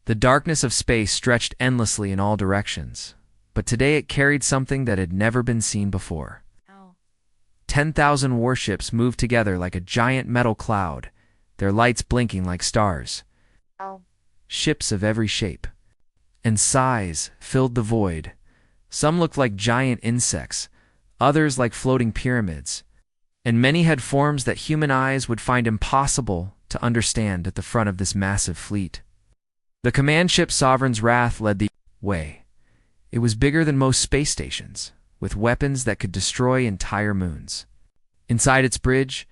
The darkness of space stretched endlessly in all directions, but today it carried something that had never been seen before. 10,000 warships moved together like a giant metal cloud, their lights blinking like stars. Ships of every shape and size filled the void. Some looked like giant insects, others like floating pyramids, and many had forms that human eyes would find impossible to understand at the front of this massive fleet. The command ship Sovereign's Wrath led the way. It was bigger than most space stations, with weapons that could destroy entire moons. Inside its bridge,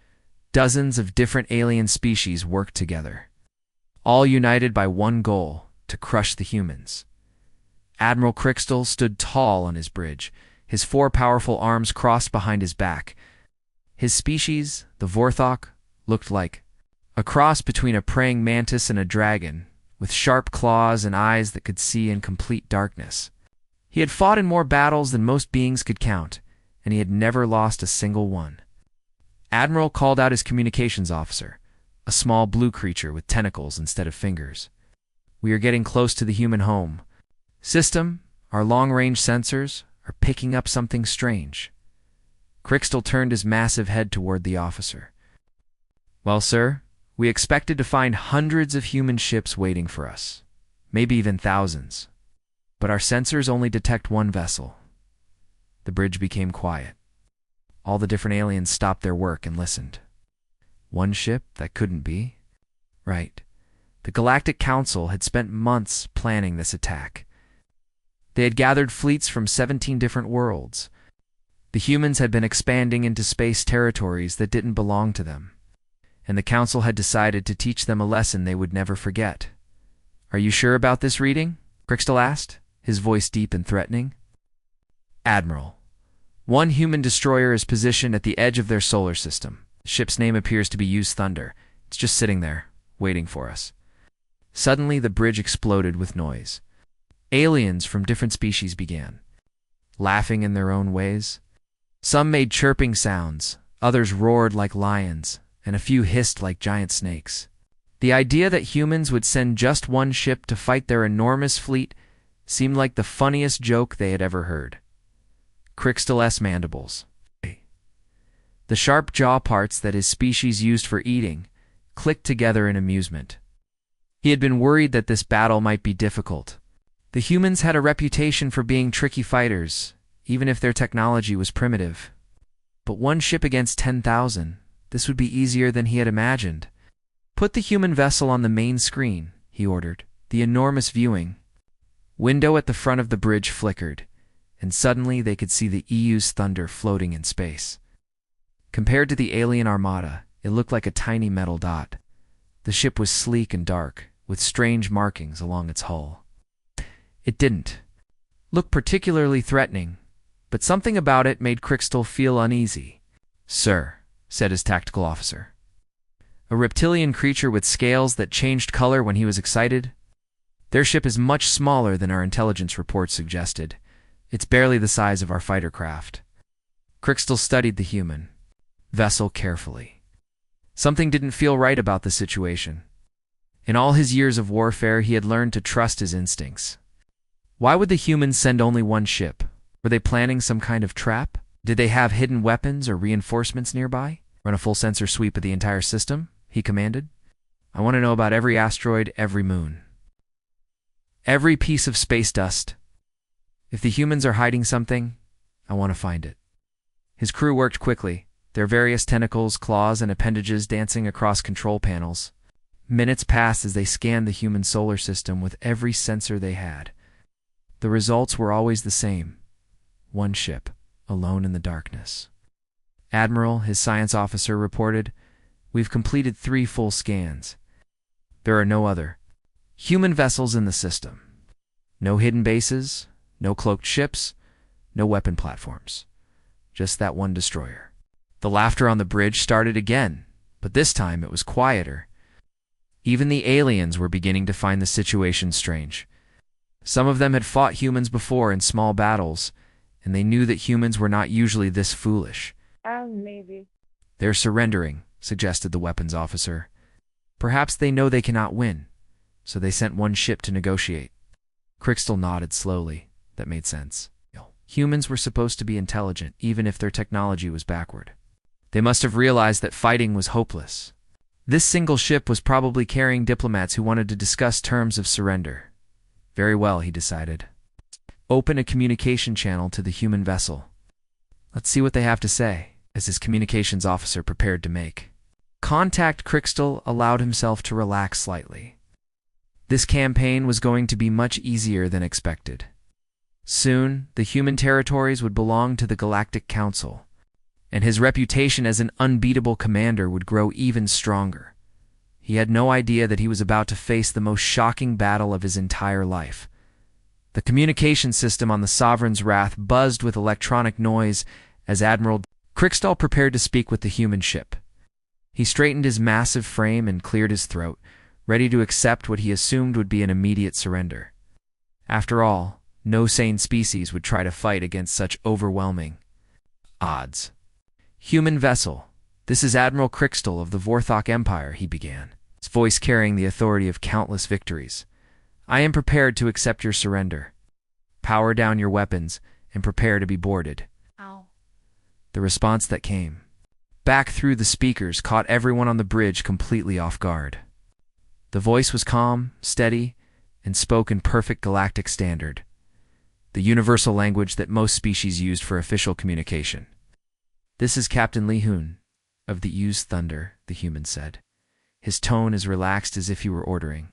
dozens of different alien species worked together, all united by one goal: to crush the humans. Admiral Crystal stood tall on his bridge, his 4 powerful arms crossed behind his back. His species, the Vorthok, looked like a cross between a praying mantis and a dragon, with sharp claws and eyes that could see in complete darkness. He had fought in more battles than most beings could count, and he had never lost a single one. Admiral called out his communications officer, a small blue creature with tentacles instead of fingers. "We are getting close to the human home. System, our long-range sensors are picking up something strange." Crystal turned his massive head toward the officer. "Well, sir, we expected to find hundreds of human ships waiting for us, maybe even thousands. But our sensors only detect one vessel." The bridge became quiet. All the different aliens stopped their work and listened. One ship that couldn't be? Right. The Galactic Council had spent months planning this attack. They had gathered fleets from 17 different worlds. The humans had been expanding into space territories that didn't belong to them, and the Council had decided to teach them a lesson they would never forget. "Are you sure about this reading?" Crystal asked, his voice deep and threatening. "Admiral, one human destroyer is positioned at the edge of their solar system. The ship's name appears to be Use Thunder. It's just sitting there, waiting for us." Suddenly, the bridge exploded with noise. Aliens from different species began, laughing in their own ways. Some made chirping sounds, others roared like lions, and a few hissed like giant snakes. The idea that humans would send just one ship to fight their enormous fleet seemed like the funniest joke they had ever heard. Crystal's mandibles, the sharp jaw parts that his species used for eating, clicked together in amusement. He had been worried that this battle might be difficult. The humans had a reputation for being tricky fighters, even if their technology was primitive. But one ship against 10,000, this would be easier than he had imagined. "Put the human vessel on the main screen," he ordered. The enormous viewing window at the front of the bridge flickered, and suddenly they could see the Use Thunder floating in space. Compared to the alien armada, it looked like a tiny metal dot. The ship was sleek and dark, with strange markings along its hull. It didn't look particularly threatening, but something about it made Crystal feel uneasy. "Sir," said his tactical officer, a reptilian creature with scales that changed color when he was excited. "Their ship is much smaller than our intelligence reports suggested. It's barely the size of our fighter craft." Crystal studied the human vessel carefully. Something didn't feel right about the situation. In all his years of warfare, he had learned to trust his instincts. Why would the humans send only one ship? Were they planning some kind of trap? Did they have hidden weapons or reinforcements nearby? "Run a full sensor sweep of the entire system," he commanded. "I want to know about every asteroid, every moon, every piece of space dust. If the humans are hiding something, I want to find it." His crew worked quickly, their various tentacles, claws, and appendages dancing across control panels. Minutes passed as they scanned the human solar system with every sensor they had. The results were always the same: one ship, alone in the darkness. "Admiral," his science officer reported, "we've completed 3 full scans. There are no other human vessels in the system. No hidden bases, no cloaked ships, no weapon platforms. Just that one destroyer." The laughter on the bridge started again, but this time it was quieter. Even the aliens were beginning to find the situation strange. Some of them had fought humans before in small battles, and they knew that humans were not usually this foolish. Maybe. "They're surrendering," suggested the weapons officer. "Perhaps they know they cannot win. So they sent one ship to negotiate. Crystal nodded slowly. That made sense. Humans were supposed to be intelligent, even if their technology was backward. They must have realized that fighting was hopeless. This single ship was probably carrying diplomats who wanted to discuss terms of surrender. Very well, he decided. Open a communication channel to the human vessel. Let's see what they have to say, as his communications officer prepared to make. Contact Crystal allowed himself to relax slightly. This campaign was going to be much easier than expected. Soon, the human territories would belong to the Galactic Council, and his reputation as an unbeatable commander would grow even stronger. He had no idea that he was about to face the most shocking battle of his entire life. The communication system on the Sovereign's Wrath buzzed with electronic noise as Admiral Crystal prepared to speak with the human ship. He straightened his massive frame and cleared his throat, ready to accept what he assumed would be an immediate surrender. After all, no sane species would try to fight against such overwhelming odds. Human vessel, this is Admiral Crystal of the Vorthok Empire, he began, his voice carrying the authority of countless victories. I am prepared to accept your surrender. Power down your weapons and prepare to be boarded. Ow. The response that came back through the speakers caught everyone on the bridge completely off guard. The voice was calm, steady, and spoke in perfect galactic standard, the universal language that most species used for official communication. This is Captain Li Hun of the Use Thunder, the human said. His tone as relaxed as if he were ordering.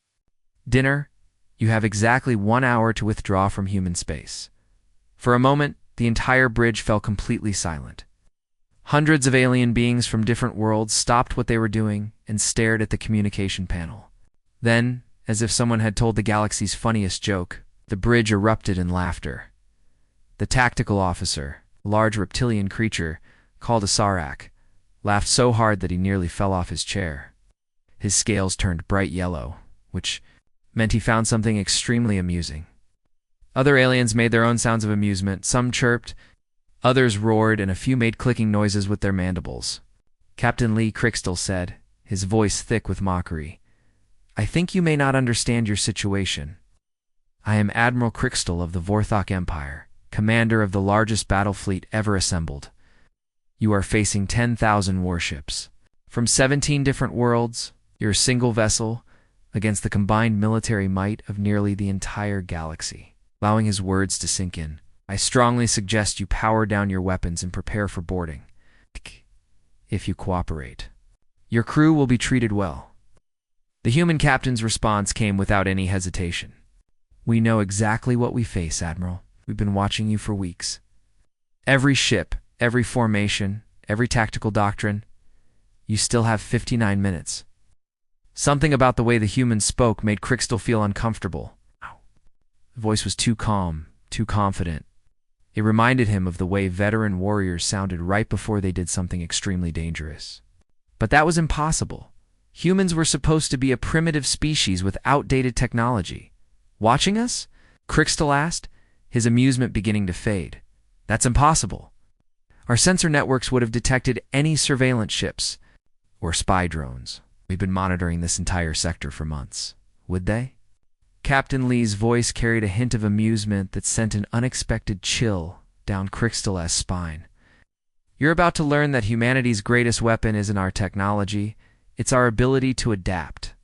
Dinner, you have exactly 1 hour to withdraw from human space. For a moment, the entire bridge fell completely silent. Hundreds of alien beings from different worlds stopped what they were doing and stared at the communication panel. Then, as if someone had told the galaxy's funniest joke, the bridge erupted in laughter. The tactical officer, a large reptilian creature called a Sarak, laughed so hard that he nearly fell off his chair. His scales turned bright yellow, which meant he found something extremely amusing. Other aliens made their own sounds of amusement. Some chirped, others roared, and a few made clicking noises with their mandibles. Captain Lee Crystal said, his voice thick with mockery, I think you may not understand your situation. I am Admiral Crystal of the Vorthok Empire, commander of the largest battle fleet ever assembled. You are facing 10,000 warships. From 17 different worlds, your single vessel, against the combined military might of nearly the entire galaxy. Allowing his words to sink in, I strongly suggest you power down your weapons and prepare for boarding. If you cooperate, your crew will be treated well. The human captain's response came without any hesitation. We know exactly what we face, Admiral. We've been watching you for weeks. Every ship, every formation, every tactical doctrine. You still have 59 minutes. Something about the way the human spoke made Crystal feel uncomfortable. The voice was too calm, too confident. It reminded him of the way veteran warriors sounded right before they did something extremely dangerous. But that was impossible. Humans were supposed to be a primitive species with outdated technology. Watching us? Crystal asked, his amusement beginning to fade. That's impossible. Our sensor networks would have detected any surveillance ships or spy drones. We've been monitoring this entire sector for months. Would they? Captain Lee's voice carried a hint of amusement that sent an unexpected chill down Crystal's spine. You're about to learn that humanity's greatest weapon isn't our technology, it's our ability to adapt.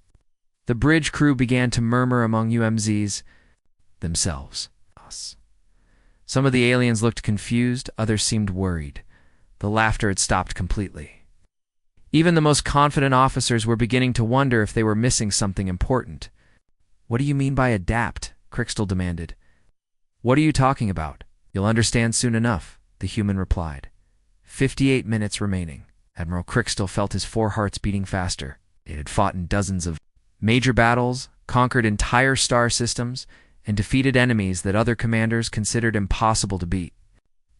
The bridge crew began to murmur among UMZs themselves. Us. Some of the aliens looked confused, others seemed worried. The laughter had stopped completely. Even the most confident officers were beginning to wonder if they were missing something important. What do you mean by adapt? Crystal demanded. What are you talking about? You'll understand soon enough, the human replied. 58 minutes remaining. Admiral Crystal felt his 4 hearts beating faster. It had fought in dozens of major battles, conquered entire star systems, and defeated enemies that other commanders considered impossible to beat.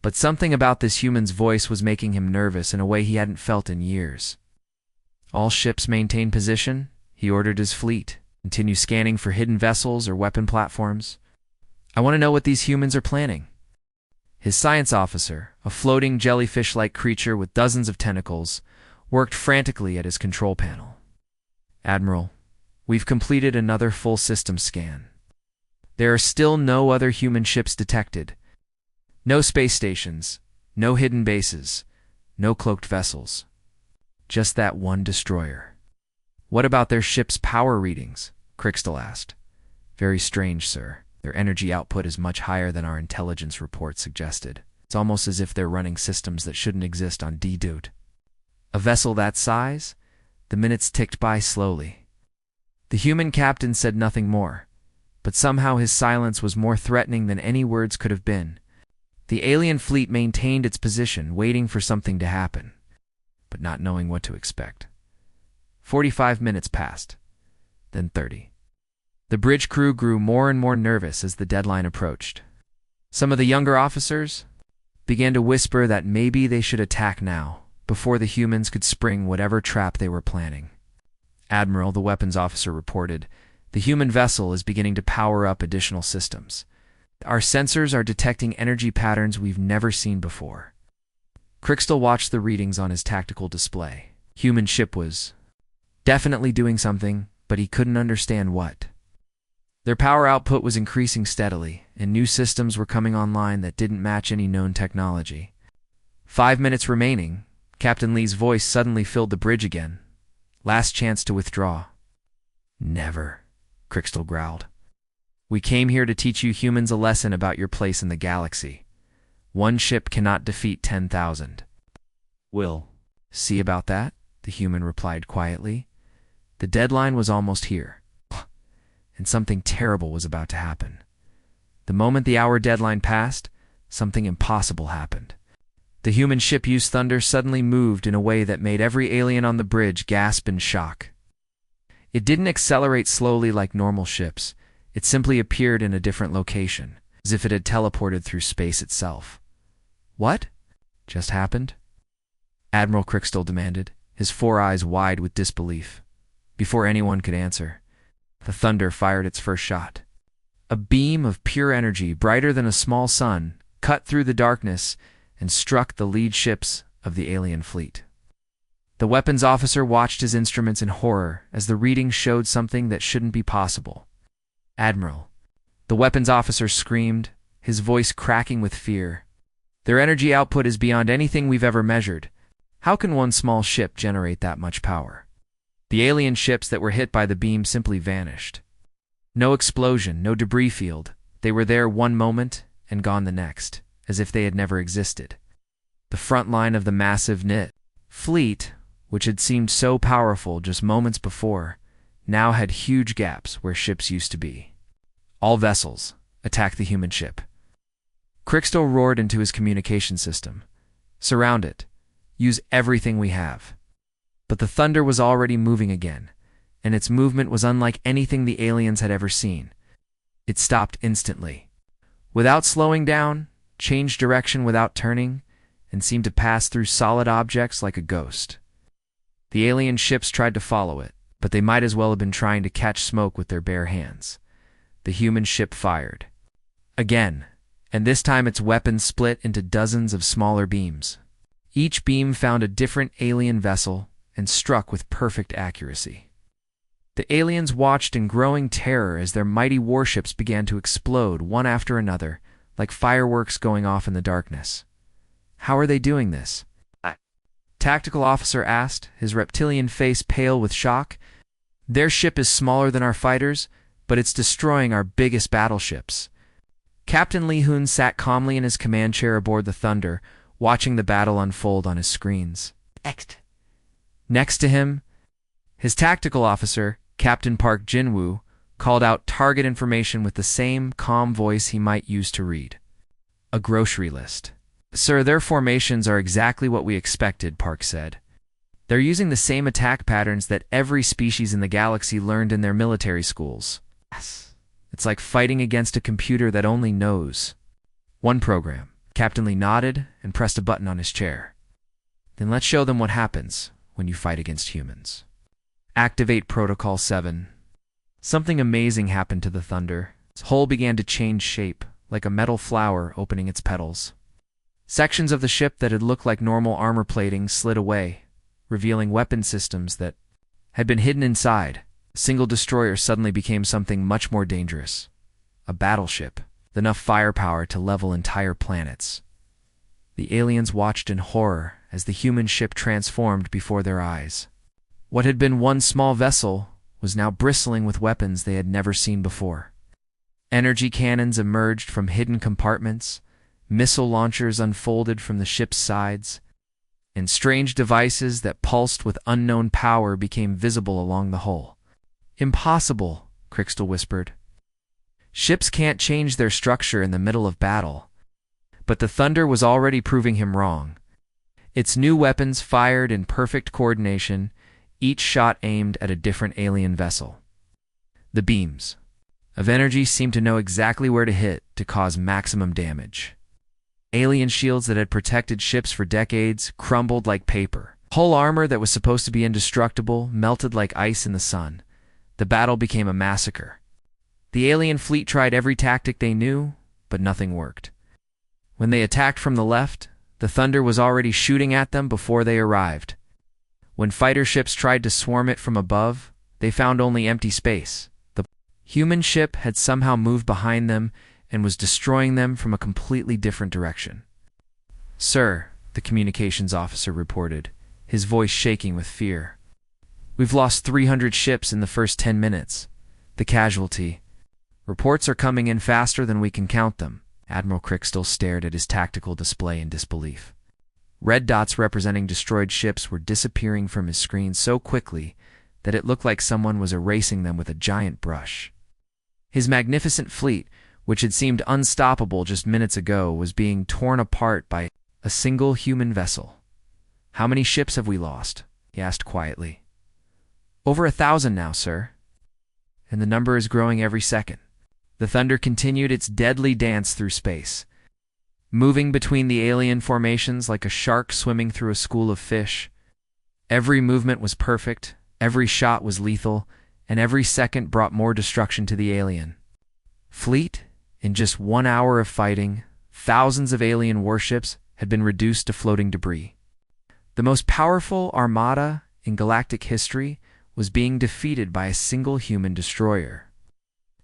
But something about this human's voice was making him nervous in a way he hadn't felt in years. All ships maintain position, he ordered his fleet. Continue scanning for hidden vessels or weapon platforms. I want to know what these humans are planning. His science officer, a floating jellyfish-like creature with dozens of tentacles, worked frantically at his control panel. Admiral, We've completed another full system scan. There are still no other human ships detected. No space stations, no hidden bases, no cloaked vessels. Just that one destroyer. What about their ship's power readings? Crystal asked. Very strange, sir. Their energy output is much higher than our intelligence report suggested. It's almost as if they're running systems that shouldn't exist on D-Dude. A vessel that size? The minutes ticked by slowly. The human captain said nothing more, but somehow his silence was more threatening than any words could have been. The alien fleet maintained its position, waiting for something to happen, but not knowing what to expect. 45 minutes passed, then 30. The bridge crew grew more and more nervous as the deadline approached. Some of the younger officers began to whisper that maybe they should attack now, before the humans could spring whatever trap they were planning. Admiral, the weapons officer, reported, "The human vessel is beginning to power up additional systems. Our sensors are detecting energy patterns we've never seen before." Crystal watched the readings on his tactical display. Human ship was definitely doing something, but he couldn't understand what. Their power output was increasing steadily, and new systems were coming online that didn't match any known technology. 5 minutes remaining, Captain Lee's voice suddenly filled the bridge again. Last chance to withdraw. Never, Crystal growled. We came here to teach you humans a lesson about your place in the galaxy. One ship cannot defeat 10,000. Will see about that, the human replied quietly. The deadline was almost here, and something terrible was about to happen. The moment the hour deadline passed, something impossible happened. The human ship used thunder suddenly moved in a way that made every alien on the bridge gasp in shock. It didn't accelerate slowly like normal ships. It simply appeared in a different location, as if it had teleported through space itself. What just happened? Admiral Crystal demanded, his 4 eyes wide with disbelief. Before anyone could answer, the thunder fired its first shot. A beam of pure energy, brighter than a small sun, cut through the darkness and struck the lead ships of the alien fleet. The weapons officer watched his instruments in horror as the readings showed something that shouldn't be possible. Admiral, the weapons officer screamed, his voice cracking with fear. Their energy output is beyond anything we've ever measured. How can one small ship generate that much power? The alien ships that were hit by the beam simply vanished. No explosion, no debris field. They were there one moment and gone the next, as if they had never existed. The front line of the massive knit fleet, which had seemed so powerful just moments before, now had huge gaps where ships used to be. All vessels, attack the human ship. Crystal roared into his communication system. Surround it. Use everything we have. But the thunder was already moving again, and its movement was unlike anything the aliens had ever seen. It stopped instantly. Without slowing down, changed direction without turning, and seemed to pass through solid objects like a ghost. The alien ships tried to follow it, but they might as well have been trying to catch smoke with their bare hands. The human ship fired. Again, and this time its weapons split into dozens of smaller beams. Each beam found a different alien vessel and struck with perfect accuracy. The aliens watched in growing terror as their mighty warships began to explode one after another, like fireworks going off in the darkness. How are they doing this? Tactical officer asked, his reptilian face pale with shock. Their ship is smaller than our fighters, but it's destroying our biggest battleships. Captain Lee Hoon sat calmly in his command chair aboard the Thunder, watching the battle unfold on his screens. Next to him, his tactical officer, Captain Park Jinwoo, called out target information with the same calm voice he might use to read. A grocery list. Sir, their formations are exactly what we expected, Park said. They're using the same attack patterns that every species in the galaxy learned in their military schools. It's like fighting against a computer that only knows one program. Captain Lee nodded and pressed a button on his chair. Then let's show them what happens when you fight against humans. Activate Protocol 7. Something amazing happened to the Thunder. Its hull began to change shape, like a metal flower opening its petals. Sections of the ship that had looked like normal armor plating slid away, revealing weapon systems that had been hidden inside. A single destroyer suddenly became something much more dangerous. A battleship, with enough firepower to level entire planets. The aliens watched in horror as the human ship transformed before their eyes. What had been one small vessel was now bristling with weapons they had never seen before. Energy cannons emerged from hidden compartments, missile launchers unfolded from the ship's sides, and strange devices that pulsed with unknown power became visible along the hull. "Impossible," Crystal whispered. "Ships can't change their structure in the middle of battle." But the thunder was already proving him wrong. Its new weapons fired in perfect coordination, each shot aimed at a different alien vessel. The beams of energy seemed to know exactly where to hit to cause maximum damage. Alien shields that had protected ships for decades crumbled like paper. Hull armor that was supposed to be indestructible melted like ice in the sun. The battle became a massacre. The alien fleet tried every tactic they knew, but nothing worked. When they attacked from the left, the thunder was already shooting at them before they arrived. When fighter ships tried to swarm it from above, they found only empty space. The human ship had somehow moved behind them and was destroying them from a completely different direction. "Sir," the communications officer reported, his voice shaking with fear. "We've lost 300 ships in the first 10 minutes. The casualty. Reports are coming in faster than we can count them." Admiral Crystal stared at his tactical display in disbelief. Red dots representing destroyed ships were disappearing from his screen so quickly that it looked like someone was erasing them with a giant brush. His magnificent fleet, which had seemed unstoppable just minutes ago, was being torn apart by a single human vessel. "How many ships have we lost?" he asked quietly. "Over 1,000 now, sir. And the number is growing every second." The thunder continued its deadly dance through space, moving between the alien formations like a shark swimming through a school of fish. Every movement was perfect, every shot was lethal, and every second brought more destruction to the alien fleet. In just 1 hour of fighting, thousands of alien warships had been reduced to floating debris. The most powerful armada in galactic history was being defeated by a single human destroyer,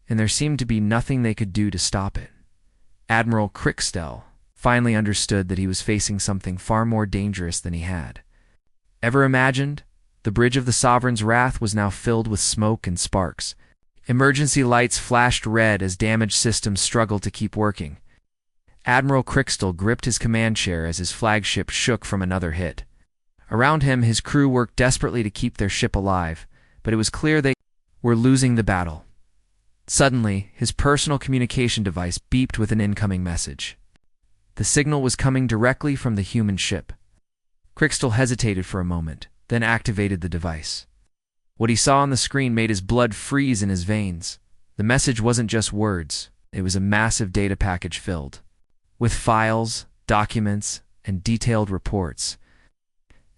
and there seemed to be nothing they could do to stop it. Admiral Crystal finally understood that he was facing something far more dangerous than he had ever imagined. The bridge of the Sovereign's wrath was now filled with smoke and sparks. Emergency lights flashed red as damaged systems struggled to keep working. Admiral Crystal gripped his command chair as his flagship shook from another hit. Around him, his crew worked desperately to keep their ship alive, but it was clear they were losing the battle. Suddenly, his personal communication device beeped with an incoming message. The signal was coming directly from the human ship. Crystal hesitated for a moment, then activated the device. What he saw on the screen made his blood freeze in his veins. The message wasn't just words, it was a massive data package filled with files, documents, and detailed reports.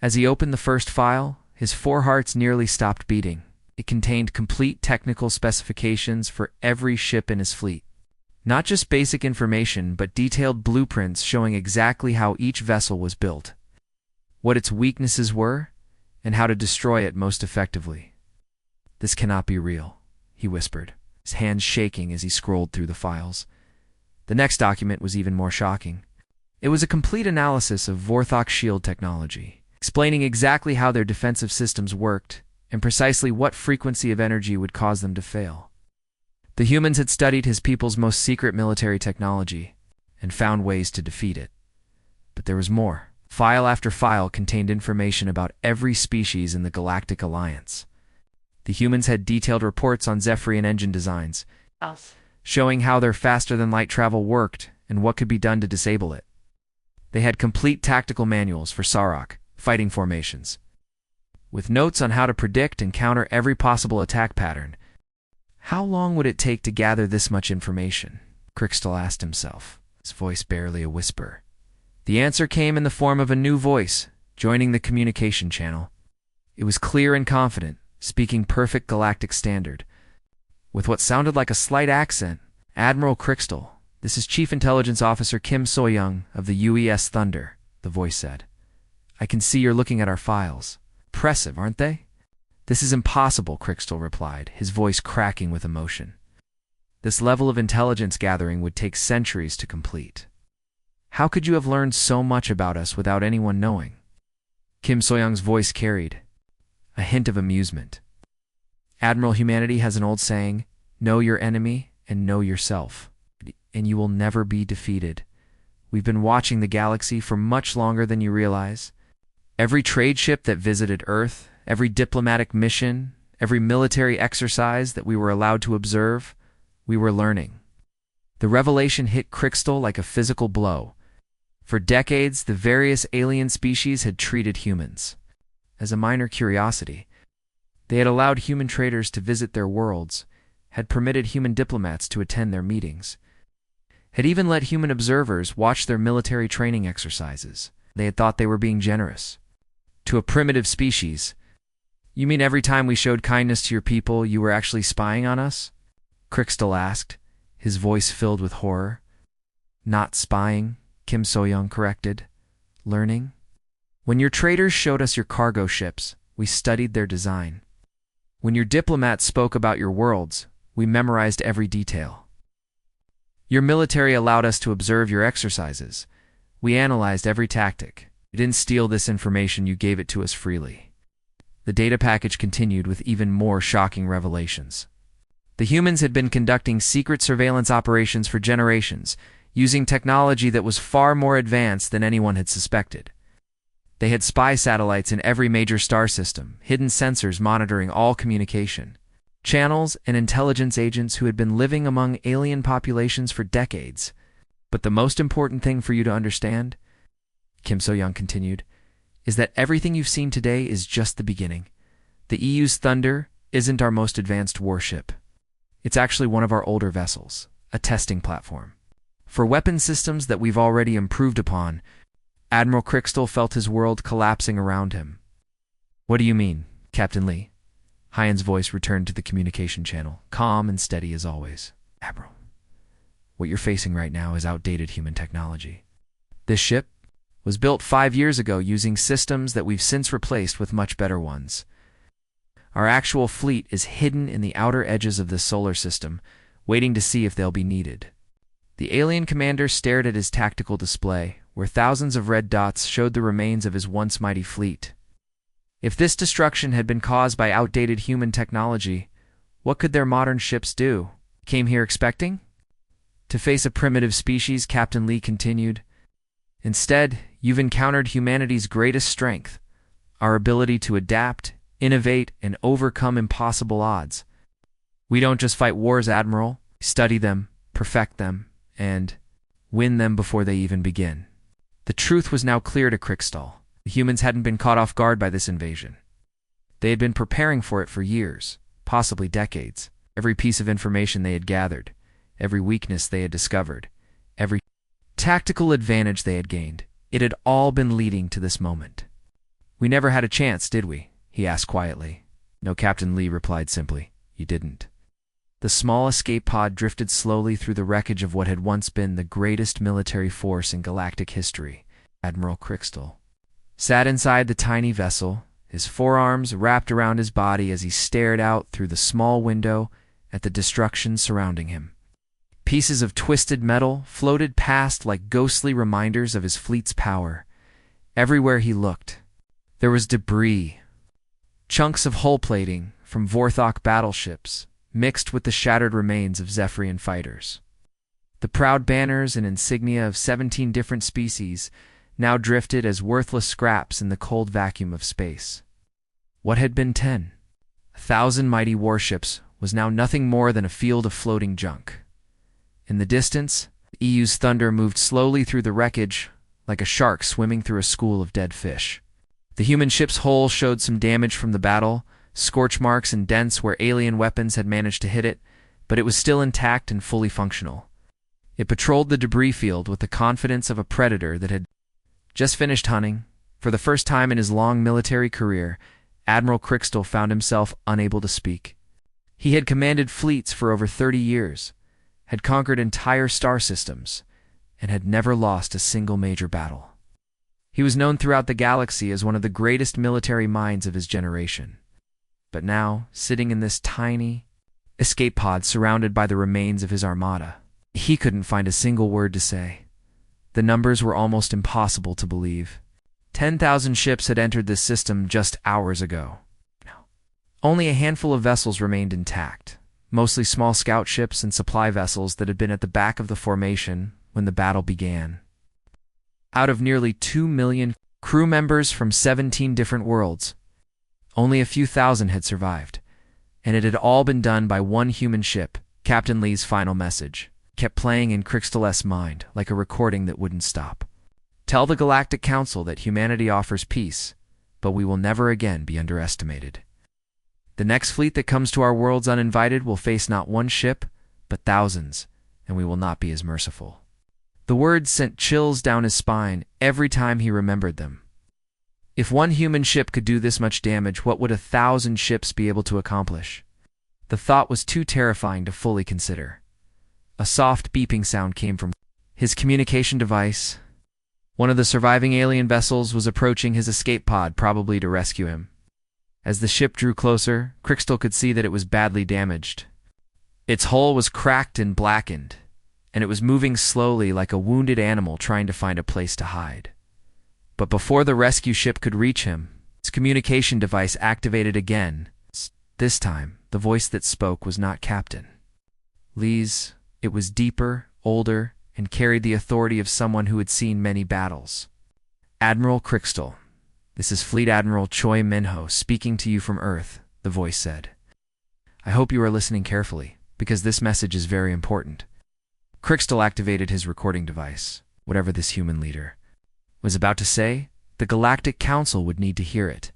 As he opened the first file, his 4 hearts nearly stopped beating. It contained complete technical specifications for every ship in his fleet. Not just basic information, but detailed blueprints showing exactly how each vessel was built, what its weaknesses were, and how to destroy it most effectively. "This cannot be real," he whispered, his hands shaking as he scrolled through the files. The next document was even more shocking. It was a complete analysis of Vorthok's shield technology, explaining exactly how their defensive systems worked and precisely what frequency of energy would cause them to fail. The humans had studied his people's most secret military technology and found ways to defeat it. But there was more. File after file contained information about every species in the Galactic Alliance. The humans had detailed reports on Zephyrian engine designs, showing how their faster-than-light travel worked and what could be done to disable it. They had complete tactical manuals for Sarok, fighting formations, with notes on how to predict and counter every possible attack pattern. How long would it take to gather this much information? Crystal asked himself, his voice barely a whisper. The answer came in the form of a new voice, joining the communication channel. It was clear and confident, speaking perfect galactic standard. With what sounded like a slight accent, "Admiral Crystal, this is Chief Intelligence Officer Kim So-young of the UES Thunder," the voice said. "I can see you're looking at our files. Impressive, aren't they? "This is impossible," Crystal replied, his voice cracking with emotion. "This level of intelligence gathering would take centuries to complete. How could you have learned so much about us without anyone knowing?" Kim Soyoung's voice carried a hint of amusement. "Admiral, humanity has an old saying, know your enemy and know yourself, and you will never be defeated. We've been watching the galaxy for much longer than you realize. Every trade ship that visited Earth, every diplomatic mission, every military exercise that we were allowed to observe, we were learning." The revelation hit Crystal like a physical blow. For decades, the various alien species had treated humans as a minor curiosity. They had allowed human traders to visit their worlds, had permitted human diplomats to attend their meetings, had even let human observers watch their military training exercises. They had thought they were being generous. To a primitive species, "You mean every time we showed kindness to your people, you were actually spying on us?" Crystal asked, his voice filled with horror. "Not spying," Kim Soyoung corrected. "Learning. When your traders showed us your cargo ships, we studied their design. When your diplomats spoke about your worlds, we memorized every detail. Your military allowed us to observe your exercises. We analyzed every tactic. You didn't steal this information, you gave it to us freely." The data package continued with even more shocking revelations. The humans had been conducting secret surveillance operations for generations, using technology that was far more advanced than anyone had suspected. They had spy satellites in every major star system, hidden sensors monitoring all communication, channels and intelligence agents who had been living among alien populations for decades. "But the most important thing for you to understand," Kim So-young continued, "is that everything you've seen today is just the beginning. The EU's Thunder isn't our most advanced warship. It's actually one of our older vessels, a testing platform for weapon systems that we've already improved upon." Admiral Crystal felt his world collapsing around him. "What do you mean, Captain Lee?" Hyan's voice returned to the communication channel, calm and steady as always. "Admiral, what you're facing right now is outdated human technology. This ship was built 5 years ago using systems that we've since replaced with much better ones. Our actual fleet is hidden in the outer edges of the solar system, waiting to see if they'll be needed." The alien commander stared at his tactical display, where thousands of red dots showed the remains of his once mighty fleet. If this destruction had been caused by outdated human technology, what could their modern ships do? "Came here expecting to face a primitive species," Captain Lee continued. "Instead, you've encountered humanity's greatest strength, our ability to adapt, innovate, and overcome impossible odds. We don't just fight wars, Admiral. We study them, perfect them, and win them before they even begin." The truth was now clear to Crystal. The humans hadn't been caught off guard by this invasion. They had been preparing for it for years, possibly decades. Every piece of information they had gathered, every weakness they had discovered, every tactical advantage they had gained, it had all been leading to this moment. "We never had a chance, did we?" he asked quietly. "No," Captain Lee replied simply. "You didn't." The small escape pod drifted slowly through the wreckage of what had once been the greatest military force in galactic history. Admiral Crystal sat inside the tiny vessel, his forearms wrapped around his body as he stared out through the small window at the destruction surrounding him. Pieces of twisted metal floated past like ghostly reminders of his fleet's power. Everywhere he looked, there was debris, chunks of hull plating from Vorthok battleships, mixed with the shattered remains of Zephyrian fighters. The proud banners and insignia of 17 different species now drifted as worthless scraps in the cold vacuum of space. What had been 10,000 mighty warships was now nothing more than a field of floating junk. In the distance, the EU's Thunder moved slowly through the wreckage like a shark swimming through a school of dead fish. The human ship's hull showed some damage from the battle, scorch marks and dents where alien weapons had managed to hit it, but it was still intact and fully functional. It patrolled the debris field with the confidence of a predator that had just finished hunting. For the first time in his long military career, Admiral Crystal found himself unable to speak. He had commanded fleets for over 30 years, had conquered entire star systems, and had never lost a single major battle. He was known throughout the galaxy as one of the greatest military minds of his generation. But now, sitting in this tiny escape pod surrounded by the remains of his armada, he couldn't find a single word to say. The numbers were almost impossible to believe. 10,000 ships had entered this system just hours ago. Only a handful of vessels remained intact, mostly small scout ships and supply vessels that had been at the back of the formation when the battle began. Out of nearly 2 million crew members from 17 different worlds, only a few thousand had survived, and it had all been done by one human ship. Captain Lee's final message kept playing in Crystal's mind like a recording that wouldn't stop. Tell the Galactic Council that humanity offers peace, but we will never again be underestimated. The next fleet that comes to our worlds uninvited will face not one ship, but thousands, and we will not be as merciful. The words sent chills down his spine every time he remembered them. If one human ship could do this much damage, what would 1,000 ships be able to accomplish? The thought was too terrifying to fully consider. A soft beeping sound came from his communication device. One of the surviving alien vessels was approaching his escape pod, probably to rescue him. As the ship drew closer, Crystal could see that it was badly damaged. Its hull was cracked and blackened, and it was moving slowly like a wounded animal trying to find a place to hide. But before the rescue ship could reach him, its communication device activated again. This time, the voice that spoke was not Captain Lee's. It was deeper, older, and carried the authority of someone who had seen many battles. Admiral Crystal, this is Fleet Admiral Choi Minho speaking to you from Earth, the voice said. I hope you are listening carefully, because this message is very important. Crystal activated his recording device. Whatever this human leader was about to say, the Galactic Council would need to hear it.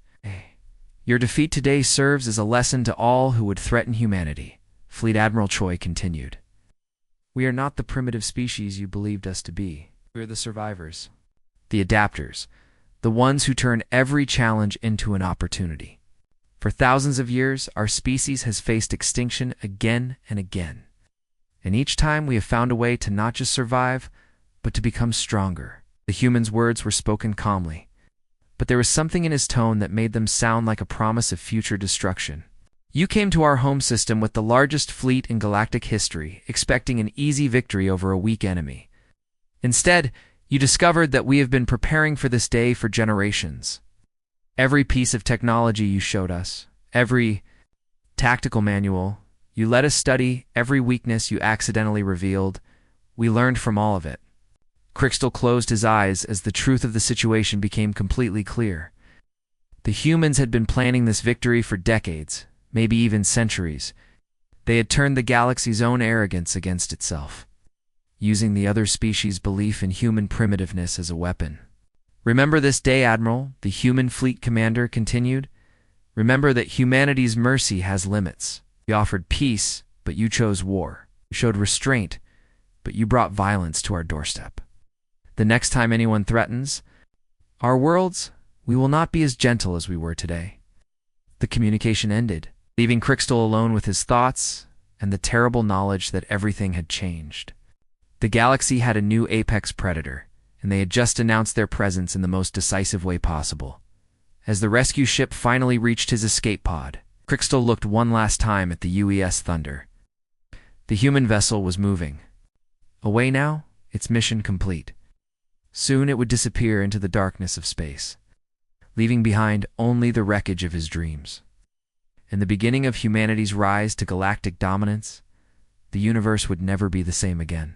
Your defeat today serves as a lesson to all who would threaten humanity, Fleet Admiral Choi continued. We are not the primitive species you believed us to be. We are the survivors, the adapters, the ones who turn every challenge into an opportunity. For thousands of years, our species has faced extinction again and again. And each time we have found a way to not just survive, but to become stronger. The human's words were spoken calmly, but there was something in his tone that made them sound like a promise of future destruction. You came to our home system with the largest fleet in galactic history, expecting an easy victory over a weak enemy. Instead, you discovered that we have been preparing for this day for generations. Every piece of technology you showed us, every tactical manual you let us study, every weakness you accidentally revealed, we learned from all of it. Crystal closed his eyes as the truth of the situation became completely clear. The humans had been planning this victory for decades, maybe even centuries. They had turned the galaxy's own arrogance against itself, using the other species' belief in human primitiveness as a weapon. Remember this day, Admiral, the human fleet commander continued. Remember that humanity's mercy has limits. We offered peace, but you chose war. You showed restraint, but you brought violence to our doorstep. The next time anyone threatens our worlds, we will not be as gentle as we were today. The communication ended, leaving Crystal alone with his thoughts and the terrible knowledge that everything had changed. The galaxy had a new apex predator, and they had just announced their presence in the most decisive way possible. As the rescue ship finally reached his escape pod, Crystal looked one last time at the UES Thunder. The human vessel was moving. Away now, its mission complete. Soon it would disappear into the darkness of space, leaving behind only the wreckage of his dreams. In the beginning of humanity's rise to galactic dominance, the universe would never be the same again.